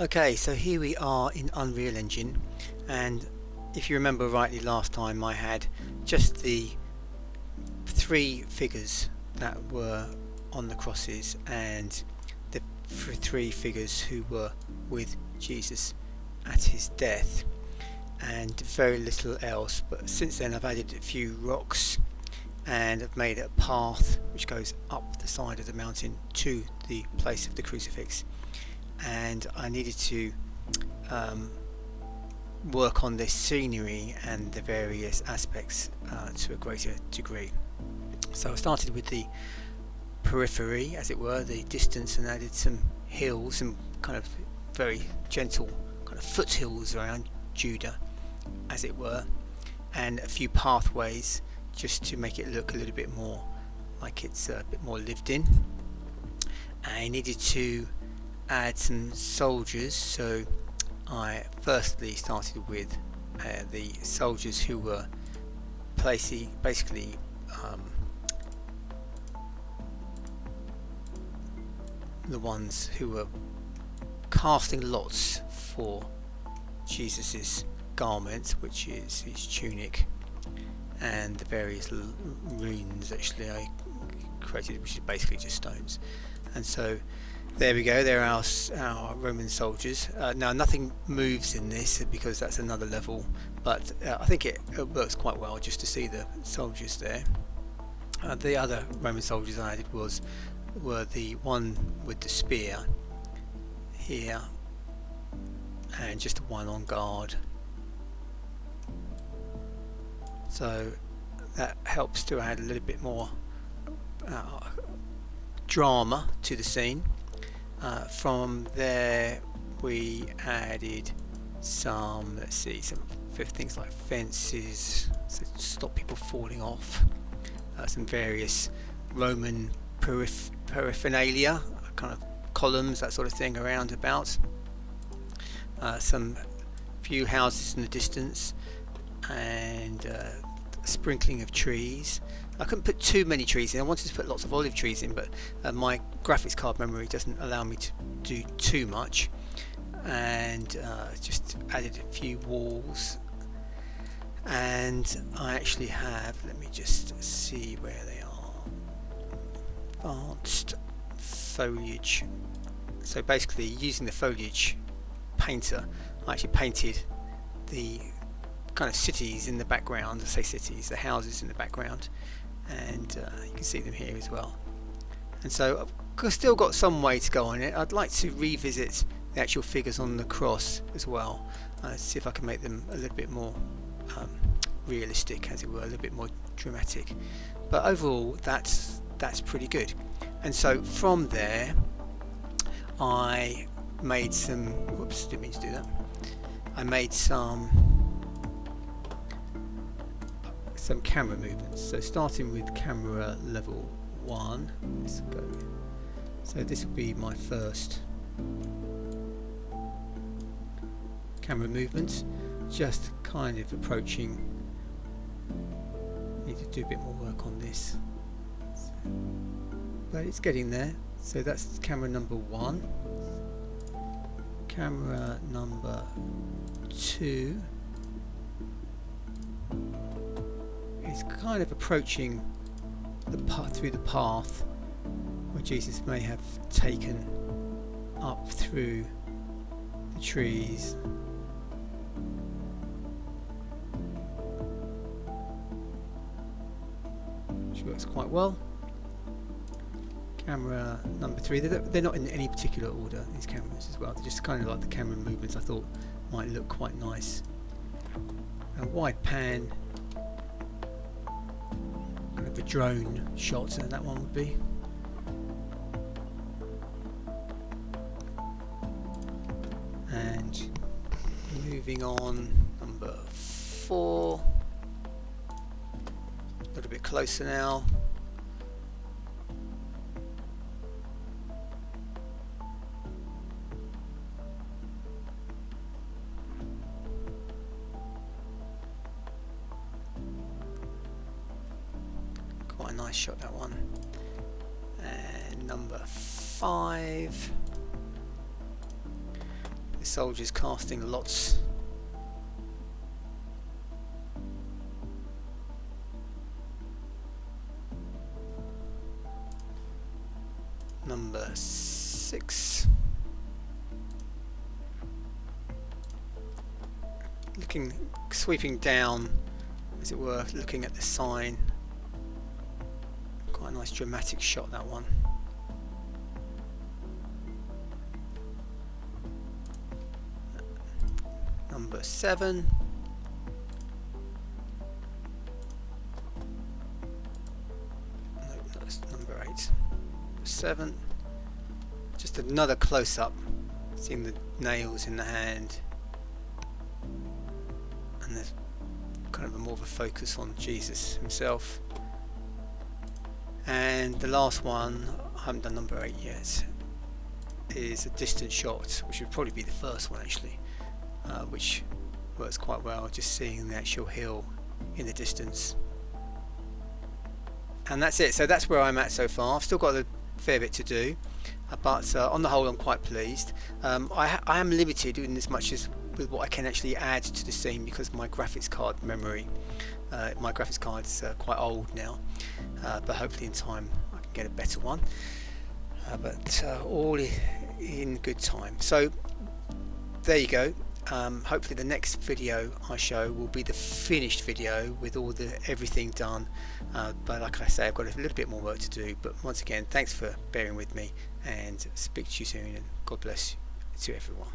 Okay, so here we are in Unreal Engine, and if you remember rightly last time I had just the three figures that were on the crosses and the three figures who were with Jesus at his death, and very little else. But since then I've added a few rocks and I've made a path which goes up the side of the mountain to the place of the crucifix, and I needed to work on this scenery and the various aspects to a greater degree. So I started with the periphery, as it were, the distance, and added some hills and kind of very gentle kind of foothills around Judah, as it were, and a few pathways just to make it look a little bit more like it's a bit more lived in. I needed to add some soldiers, so I firstly started with the soldiers who were basically the ones who were casting lots for Jesus's garment, which is his tunic, and the various runes actually I created, which is basically just stones. And so there we go, there are our Roman soldiers. Now nothing moves in this because that's another level, but I think it works quite well just to see the soldiers there. The other Roman soldiers I added were the one with the spear here, and just one on guard. So that helps to add a little bit more drama to the scene. From there we added some, some things like fences to stop people falling off, some various Roman paraphernalia, kind of columns, that sort of thing around about, some few houses in the distance, and a sprinkling of trees. I couldn't put too many trees in. I wanted to put lots of olive trees in, but my graphics card memory doesn't allow me to do too much, and just added a few walls. And I actually have, let me just see where they are, advanced foliage. So basically using the foliage painter, I actually painted the kind of cities in the background. I say cities, the houses in the background, and you can see them here as well. And so I've still got some way to go on it. I'd like to revisit the actual figures on the cross as well, see if I can make them a little bit more realistic, as it were, a little bit more dramatic. But overall that's pretty good. And so from there I made some, whoops, didn't mean to do that. I made some camera movements. So starting with camera level 1, let's go. So this will be my first camera movement, just kind of approaching. Need to do a bit more work on this, but it's getting there. So that's camera number 1. Camera number 2 is kind of approaching the path, through the path where Jesus may have taken up through the trees. Which works quite well. Camera number 3, they're not in any particular order, these cameras as well, they're just kind of like the camera movements I thought might look quite nice. A wide pan, kind of a drone shot, and that one would be. And moving on, number 4, a little bit closer now. Quite a nice shot, that one. And number 5. soldiers casting lots. Number 6. Sweeping down, as it were, looking at the sign. Quite a nice dramatic shot, that one. Number 7. No, that's number 8. 7. Just another close-up, seeing the nails in the hand, and there's kind of more of a focus on Jesus himself. And the last one, I haven't done number 8 yet, is a distant shot, which would probably be the first one actually, which works quite well, just seeing the actual hill in the distance. And that's it. So that's where I'm at so far. I've still got a fair bit to do, but on the whole I'm quite pleased. I am limited in as much as with what I can actually add to the scene, because my graphics card memory, my graphics card is quite old now, but hopefully in time I can get a better one, but all in good time. So there you go. Hopefully the next video I show will be the finished video with all everything done, but like I say, I've got a little bit more work to do. But once again, thanks for bearing with me, and speak to you soon, and God bless to everyone.